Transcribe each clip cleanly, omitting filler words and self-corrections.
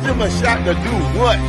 Give him a shot to do what?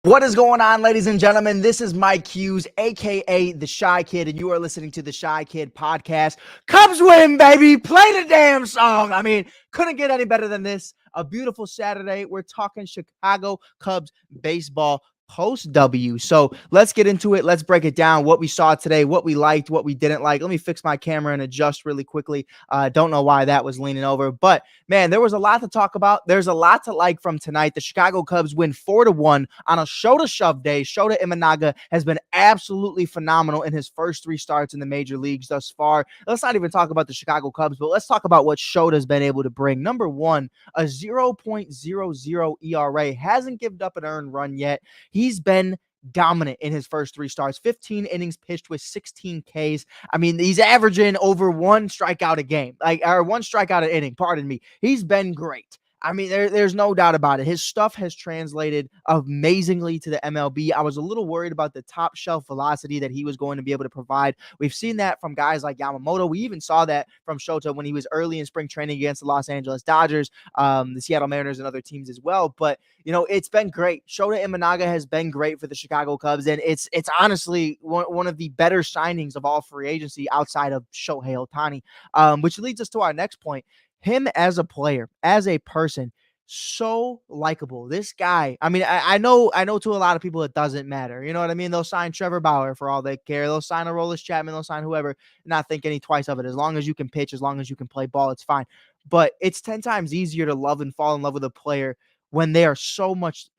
What is going on, ladies and gentlemen? This is Mike Hughes, a.k.a. The Shy Kid, and you are listening to the Shy Kid podcast. Cubs win, baby! Play the damn song! I mean, couldn't get any better than this. A beautiful Saturday. We're talking Chicago Cubs baseball post-W. So let's get into it. Let's break it down, what we saw today, what we liked, what we didn't like. Let me fix my camera and adjust really quickly. Don't know why that was leaning over, but man, there was a lot to talk about. There's a lot to like from tonight. The Chicago Cubs win 4-1 on a Shota shove day. Shota Imanaga has been absolutely phenomenal in his first 3 starts in the major leagues thus far. Let's not even talk about the Chicago Cubs, but let's talk about what Shota's been able to bring. Number one, a 0.00 ERA. Hasn't given up an earned run yet. He's been dominant in his first 3 starts, 15 innings pitched with 16 Ks. I mean, he's averaging over 1 strikeout a game, or 1 strikeout an inning, pardon me. He's been great. I mean, there's no doubt about it. His stuff has translated amazingly to the MLB. I was a little worried about the top shelf velocity that he was going to be able to provide. We've seen that from guys like Yamamoto. We even saw that from Shota when he was early in spring training against the Los Angeles Dodgers, the Seattle Mariners, and other teams as well. But, you know, it's been great. Shota Imanaga has been great for the Chicago Cubs, and it's honestly one of the better signings of all free agency outside of Shohei Ohtani, which leads us to our next point. Him as a player, as a person, so likable. This guy, I mean, I know to a lot of people it doesn't matter. You know what I mean? They'll sign Trevor Bauer for all they care. They'll sign a Aroldis Chapman. They'll sign whoever, not think any twice of it. As long as you can pitch, as long as you can play ball, it's fine. But it's 10 times easier to love and fall in love with a player when they are so much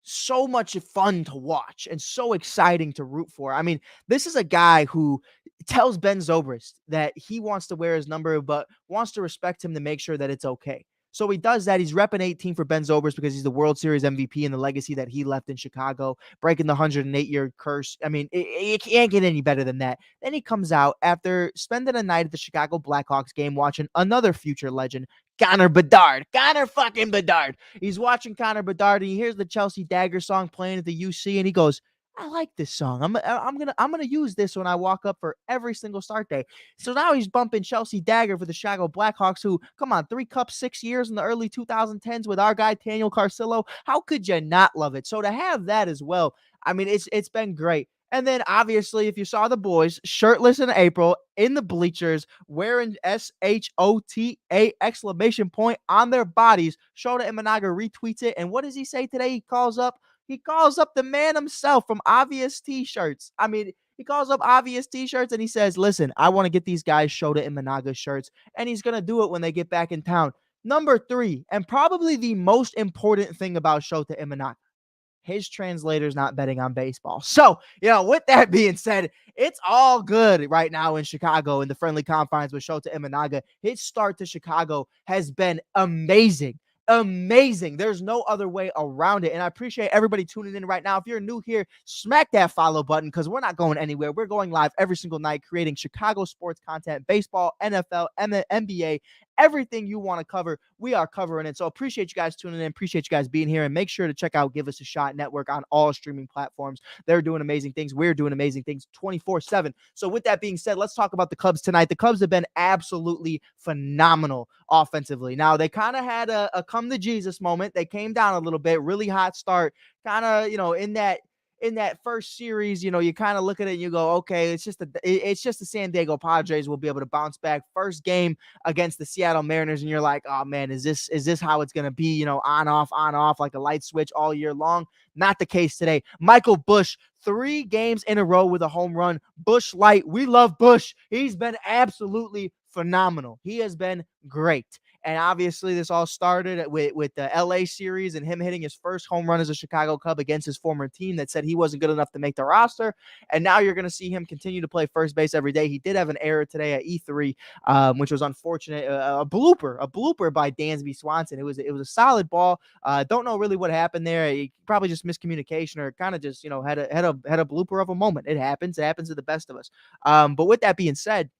fun to watch and so exciting to root for. I mean, this is a guy who tells Ben Zobrist that he wants to wear his number, but wants to respect him to make sure that it's okay. So he does that. He's repping 18 for Ben Zobrist because he's the World Series MVP and the legacy that he left in Chicago, breaking the 108-year curse. I mean, it can't get any better than that. Then he comes out after spending a night at the Chicago Blackhawks game watching another future legend, Connor Bedard. Connor fucking Bedard. He's watching Connor Bedard, and he hears the Chelsea Dagger song playing at the UC, and he goes, I like this song. I'm gonna use this when I walk up for every single start day. So now he's bumping Chelsea Dagger for the Chicago Blackhawks, who, come on, 3 cups, 6 years in the early 2010s with our guy Daniel Carcillo. How could you not love it? So to have that as well, I mean, it's been great. And then obviously, if you saw the boys shirtless in April in the bleachers, wearing SHOTA exclamation point on their bodies, Shota Imanaga retweets it. And what does he say today? He calls up the man himself from Obvious T-shirts. I mean, he calls up Obvious T-shirts and he says, listen, I want to get these guys Shota Imanaga shirts. And he's going to do it when they get back in town. Number 3, and probably the most important thing about Shota Imanaga, his translator's not betting on baseball. So, you know, with that being said, it's all good right now in Chicago in the friendly confines with Shota Imanaga. His start to Chicago has been amazing. Amazing. There's no other way around it. And I appreciate everybody tuning in right now. If you're new here, smack that follow button because we're not going anywhere. We're going live every single night, creating Chicago sports content, baseball, NFL, NBA, everything you want to cover. We are covering it. So appreciate you guys tuning in. Appreciate you guys being here. And make sure to check out Give Us a Shot Network on all streaming platforms. They're doing amazing things. We're doing amazing things 24/7. So with that being said, let's talk about the Cubs tonight. The Cubs have been absolutely phenomenal offensively. Now, they kind of had a come to Jesus moment. They came down a little bit, really hot start, kind of, you know, in that first series, you know, you kind of look at it and you go, okay, it's just the San Diego Padres will be able to bounce back. First game against the Seattle Mariners, and you're like, oh man, is this how it's gonna be? You know, on off like a light switch all year long. Not the case today. Michael Busch, 3 games in a row with a home run. Busch Light, we love Busch. He's been absolutely phenomenal. He has been great. And obviously, this all started with the LA series and him hitting his first home run as a Chicago Cub against his former team that said he wasn't good enough to make the roster. And now you're going to see him continue to play first base every day. He did have an error today at E3, which was unfortunate. A blooper by Dansby Swanson. It was a solid ball. Don't know really what happened there. He probably just miscommunication or kind of just, you know, had a blooper of a moment. It happens. It happens to the best of us. But with that being said,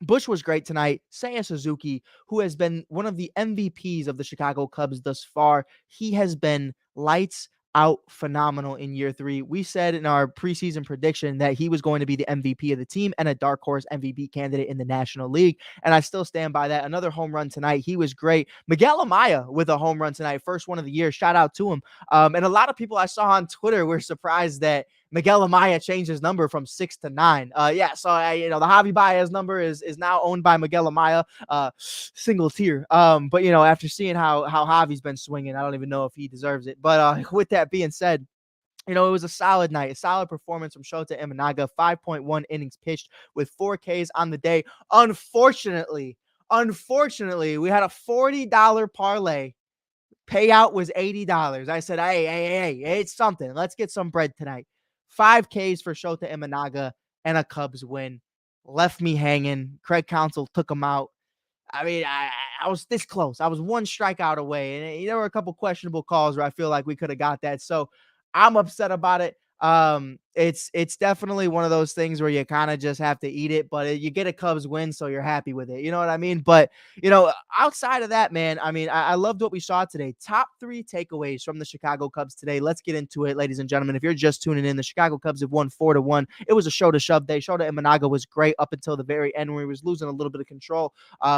Bush was great tonight. Seiya Suzuki, who has been one of the MVPs of the Chicago Cubs thus far, he has been lights out phenomenal in year 3. We said in our preseason prediction that he was going to be the MVP of the team and a dark horse MVP candidate in the National League. And I still stand by that. Another home run tonight. He was great. Miguel Amaya with a home run tonight. First one of the year. Shout out to him. And a lot of people I saw on Twitter were surprised that Miguel Amaya changed his number from 6 to 9. So the Javi Baez number is now owned by Miguel Amaya, single tier. But after seeing how Javi's been swinging, I don't even know if he deserves it. But with that being said, it was a solid night, a solid performance from Shota Imanaga. 5.1 innings pitched with 4 Ks on the day. Unfortunately, we had a $40 parlay. Payout was $80. I said, hey, it's something. Let's get some bread tonight. 5 Ks for Shota Imanaga and a Cubs win. Left me hanging. Craig Counsell took him out. I mean, I was this close. I was one strikeout away. And there were a couple questionable calls where I feel like we could have got that. So I'm upset about it. It's definitely one of those things where you kind of just have to eat it, but you get a Cubs win, so you're happy with it. You know what I mean? But outside of that, man, I mean, I loved what we saw today. Top 3 takeaways from the Chicago Cubs today. Let's get into it, ladies and gentlemen. If you're just tuning in, the Chicago Cubs have won 4-1. It was a show to shove day. Shota Imanaga was great up until the very end where he was losing a little bit of control.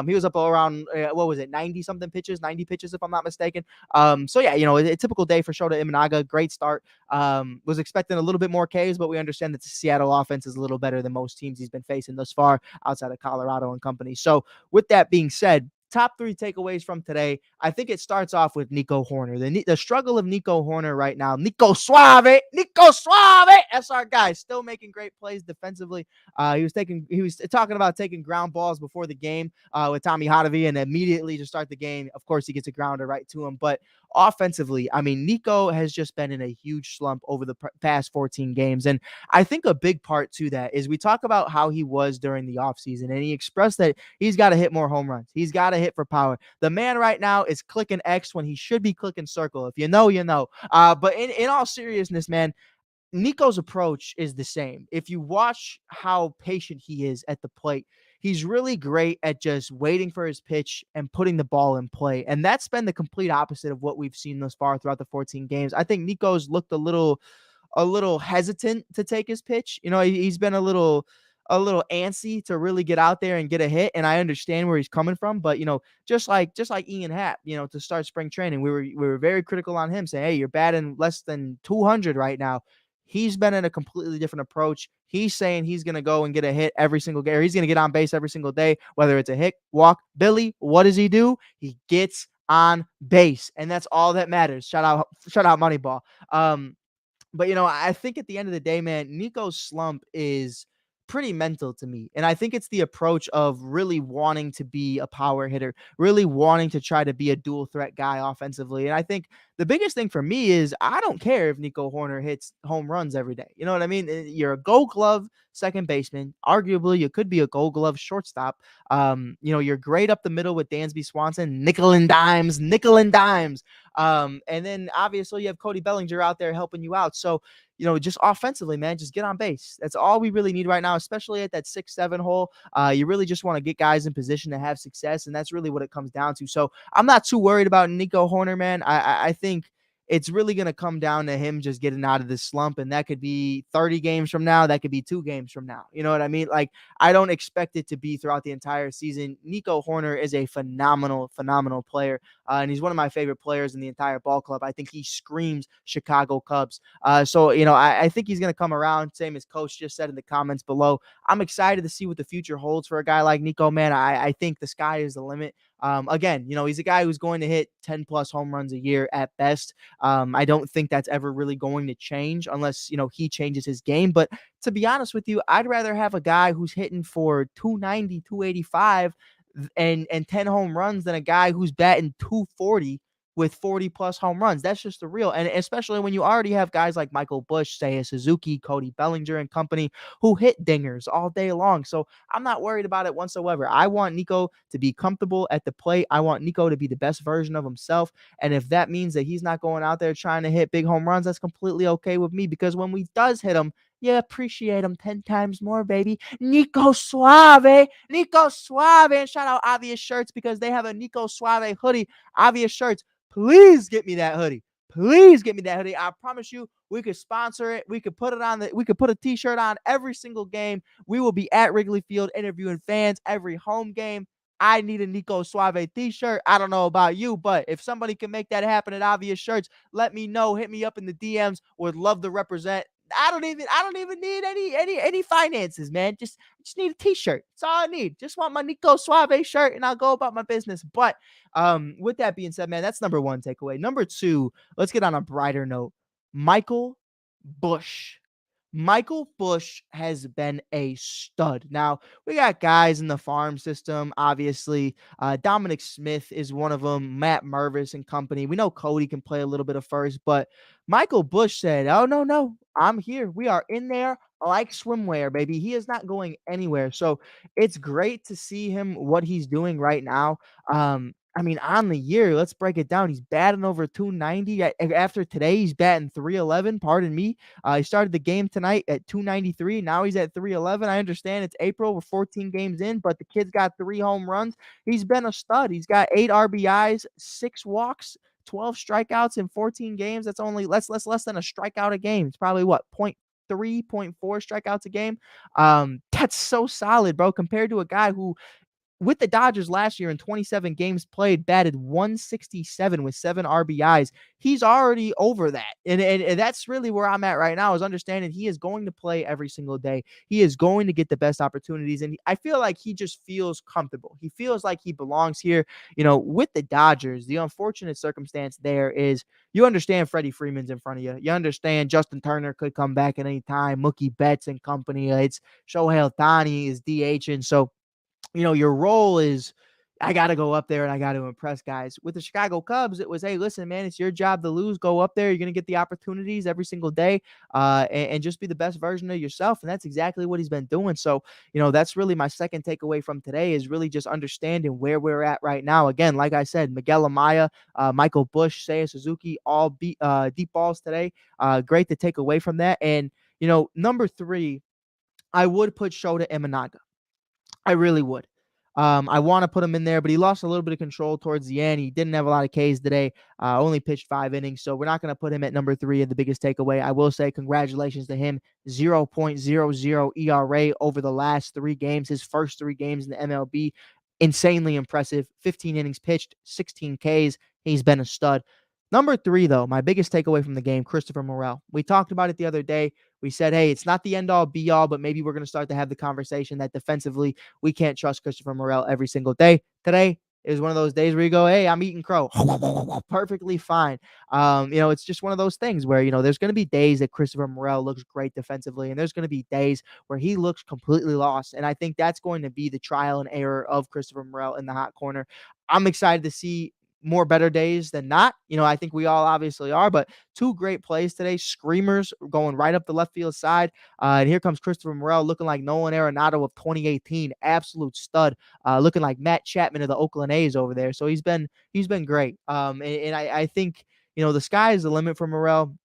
He was up around 90 something pitches, 90 pitches if I'm not mistaken. So yeah, a typical day for Shota Imanaga. Great start. Was expecting a little bit more Ks, but we understand that the Seattle offense is a little better than most teams he's been facing thus far outside of Colorado and company. So with that being said, top 3 takeaways from today. I think it starts off with Nico Hoerner. The struggle of Nico Hoerner right now. Nico Suave. That's our guy. Still making great plays defensively. He was talking about taking ground balls before the game with Tommy Hotovy, and immediately to start the game, of course, he gets a grounder right to him. But offensively, I mean, Nico has just been in a huge slump over the past 14 games. And I think a big part to that is we talk about how he was during the offseason, and he expressed that he's got to hit more home runs. He's got to hit for power. The man right now is clicking X when he should be clicking circle. If you know, you know. But in all seriousness, man, Nico's approach is the same. If you watch how patient he is at the plate, he's really great at just waiting for his pitch and putting the ball in play. And that's been the complete opposite of what we've seen thus far throughout the 14 games. I think Nico's looked a little hesitant to take his pitch. He's been a little antsy to really get out there and get a hit. And I understand where he's coming from, but just like Ian Happ, to start spring training, we were very critical on him, saying, hey, you're batting less than 200 right now. He's been in a completely different approach. He's saying he's going to go and get a hit every single game, or he's going to get on base every single day, whether it's a hit, walk. Billy, what does he do? He gets on base, and that's all that matters. Shout out Moneyball. But I think at the end of the day, man, Nico's slump is pretty mental to me. And I think it's the approach of really wanting to be a power hitter, really wanting to try to be a dual threat guy offensively. And I think the biggest thing for me is I don't care if Nico Hoerner hits home runs every day. You know what I mean? You're a Gold Glove second baseman. Arguably, you could be a Gold Glove shortstop. You're great up the middle with Dansby Swanson, nickel and dimes. And then obviously you have Cody Bellinger out there helping you out. So, just offensively, man, just get on base. That's all we really need right now, especially at that 6-7 hole. You really just want to get guys in position to have success, and that's really what it comes down to. So I'm not too worried about Nico Hoerner, man. I think it's really going to come down to him just getting out of this slump, and that could be 30 games from now. That could be 2 games from now. You know what I mean? Like, I don't expect it to be throughout the entire season. Nico Hoerner is a phenomenal player, and he's one of my favorite players in the entire ball club. I think he screams Chicago Cubs. So I think he's going to come around, same as Coach just said in the comments below. I'm excited to see what the future holds for a guy like Nico, man. I think the sky is the limit. Again, he's a guy who's going to hit 10 plus home runs a year at best. I don't think that's ever really going to change unless, he changes his game. But to be honest with you, I'd rather have a guy who's hitting for 290, 285 and 10 home runs than a guy who's batting 240 with 40 plus home runs. That's just the real. And especially when you already have guys like Michael Bush, Seiya Suzuki, Cody Bellinger and company who hit dingers all day long. So I'm not worried about it whatsoever. I want Nico to be comfortable at the plate. I want Nico to be the best version of himself. And if that means that he's not going out there trying to hit big home runs, that's completely okay with me, because when we does hit them, you appreciate them 10 times more, baby. Nico Suave. Nico Suave. And shout out Obvious Shirts because they have a Nico Suave hoodie. Obvious Shirts, please get me that hoodie. Please get me that hoodie. I promise you, we could sponsor it. We could put it on we could put a t-shirt on every single game. We will be at Wrigley Field interviewing fans every home game. I need a Nico Suave t-shirt. I don't know about you, but if somebody can make that happen at Obvious Shirts, let me know. Hit me up in the DMs. Would love to represent. I don't even need any finances, man. Just need a t-shirt. That's all I need. Just want my Nico Suave shirt and I'll go about my business. But with that being said, man, that's number one takeaway. Number two, let's get on a brighter note. Michael Busch. Michael Busch has been a stud. Now, we got guys in the farm system, obviously. Dominic Smith is one of them, Matt Mervis and company. We know Cody can play a little bit of first, but Michael Busch said, oh, no, no, I'm here. We are in there like swimwear, baby. He is not going anywhere. So it's great to see him, what he's doing right now. I mean, on the year, let's break it down. He's batting over 290. After today, he's batting 311. Pardon me. He started the game tonight at 293. Now he's at 311. I understand it's April. We're 14 games in, but the kid's got 3 home runs. He's been a stud. He's got 8 RBIs, 6 walks, 12 strikeouts in 14 games. That's only less than a strikeout a game. It's probably what, 0.3, 0.4 strikeouts a game. That's so solid, bro, compared to a guy who with the Dodgers last year in 27 games played, batted 167 with 7 RBIs. He's already over that. And that's really where I'm at right now, is understanding he is going to play every single day. He is going to get the best opportunities. And I feel like he just feels comfortable. He feels like he belongs here. With the Dodgers, the unfortunate circumstance there is you understand Freddie Freeman's in front of you. You understand Justin Turner could come back at any time. Mookie Betts and company. It's Shohei Ohtani is DHing. So, your role is, I got to go up there and I got to impress guys. With the Chicago Cubs, it was, hey, listen, man, it's your job to lose. Go up there. You're going to get the opportunities every single day and just be the best version of yourself. And that's exactly what he's been doing. So, that's really my second takeaway from today, is really just understanding where we're at right now. Again, like I said, Miguel Amaya, Michael Busch, Seiya Suzuki, all deep balls today. Great to take away from that. And, number 3, I would put Shota Imanaga. I really would. I want to put him in there, but he lost a little bit of control towards the end. He didn't have a lot of Ks today. Only pitched 5 innings, so we're not going to put him at number 3 of the biggest takeaway. I will say congratulations to him. 0.00 ERA over the last 3 games, his first 3 games in the MLB. Insanely impressive. 15 innings pitched, 16 Ks. He's been a stud. Number 3, though, my biggest takeaway from the game, Christopher Morel. We talked about it the other day. We said, hey, it's not the end-all, be-all, but maybe we're going to start to have the conversation that defensively we can't trust Christopher Morel every single day. Today is one of those days where you go, hey, I'm eating crow. Perfectly fine. It's just one of those things where, there's going to be days that Christopher Morel looks great defensively, and there's going to be days where he looks completely lost. And I think that's going to be the trial and error of Christopher Morel in the hot corner. I'm excited to see more better days than not. I think we all obviously are, but 2 great plays today. Screamers going right up the left field side. And here comes Christopher Morel looking like Nolan Arenado of 2018. Absolute stud. Looking like Matt Chapman of the Oakland A's over there. So he's been great. And I think, the sky is the limit for Morel.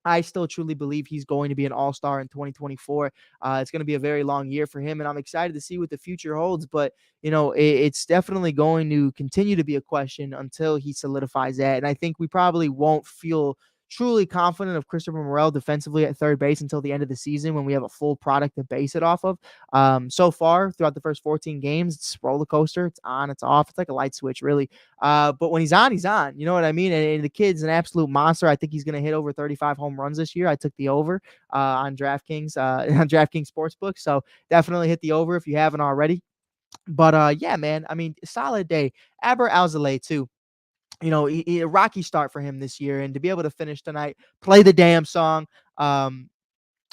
I still truly believe he's going to be an all-star in 2024. It's going to be a very long year for him, and I'm excited to see what the future holds. But, it's definitely going to continue to be a question until he solidifies that. And I think we probably won't feel truly confident of Christopher Morel defensively at third base until the end of the season when we have a full product to base it off of. So far, throughout the first 14 games, it's a roller coaster. It's on, it's off. It's like a light switch, really. But when he's on, he's on. You know what I mean? And the kid's an absolute monster. I think he's going to hit over 35 home runs this year. I took the over on DraftKings on DraftKings Sportsbook. So definitely hit the over if you haven't already. But yeah, man. I mean, solid day. Aber Alzolay too. A rocky start for him this year, and to be able to finish tonight, play the damn song.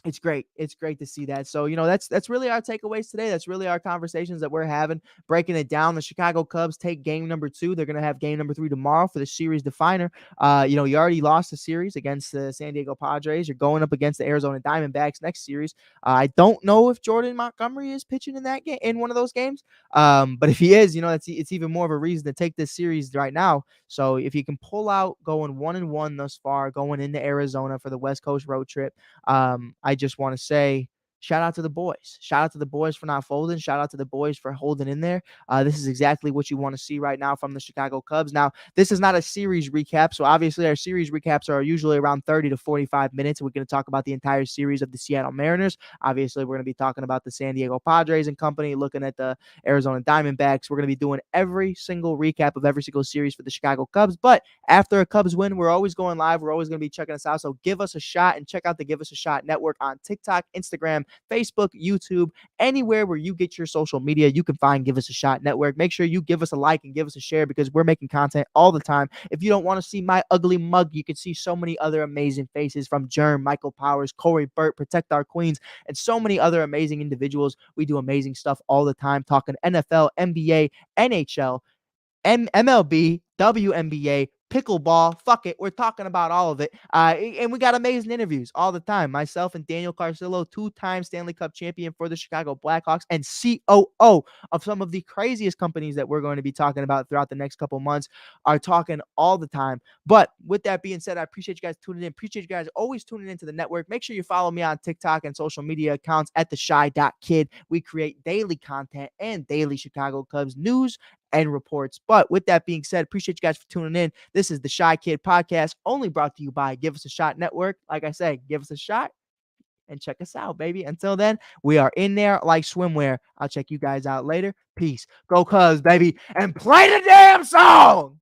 It's great. It's great to see that. So, that's really our takeaways today. That's really our conversations that we're having, breaking it down. The Chicago Cubs take game number 2. They're going to have game number 3 tomorrow for the series definer. You already lost the series against the San Diego Padres. You're going up against the Arizona Diamondbacks next series. I don't know if Jordan Montgomery is pitching in that game, in one of those games. But if he is, it's even more of a reason to take this series right now. So if you can pull out going 1-1 thus far, going into Arizona for the West Coast road trip, I I just want to say shout out to the boys. Shout out to the boys for not folding. Shout out to the boys for holding in there. This is exactly what you want to see right now from the Chicago Cubs. Now, this is not a series recap. So obviously our series recaps are usually around 30 to 45 minutes. We're going to talk about the entire series of the Seattle Mariners. Obviously, we're going to be talking about the San Diego Padres and company, looking at the Arizona Diamondbacks. We're going to be doing every single recap of every single series for the Chicago Cubs. But after a Cubs win, we're always going live. We're always going to be checking us out. So give us a shot and check out the Give Us a Shot network on TikTok, Instagram, Facebook, YouTube, anywhere where you get your social media, you can find Give Us a Shot network. Make sure you give us a like and give us a share because we're making content all the time. If you don't want to see my ugly mug, you can see so many other amazing faces from Germ, Michael Powers, Corey Burt, Protect Our Queens, and so many other amazing individuals. We do amazing stuff all the time, talking NFL, NBA, NHL, MLB, WNBA, pickleball. Fuck it. We're talking about all of it. And we got amazing interviews all the time. Myself and Daniel Carcillo, two-time Stanley Cup champion for the Chicago Blackhawks and COO of some of the craziest companies that we're going to be talking about throughout the next couple months, are talking all the time. But with that being said, I appreciate you guys tuning in. Appreciate you guys always tuning into the network. Make sure you follow me on TikTok and social media accounts at theshy.kid. We create daily content and daily Chicago Cubs news and reports. But with that being said, appreciate you guys for tuning in. This is the Shy Kid Podcast, only brought to you by Give Us a Shot Network. Like I said, give us a shot and check us out, baby. Until then, we are in there like swimwear. I'll check you guys out later. Peace. Go Cubs, baby. And play the damn song.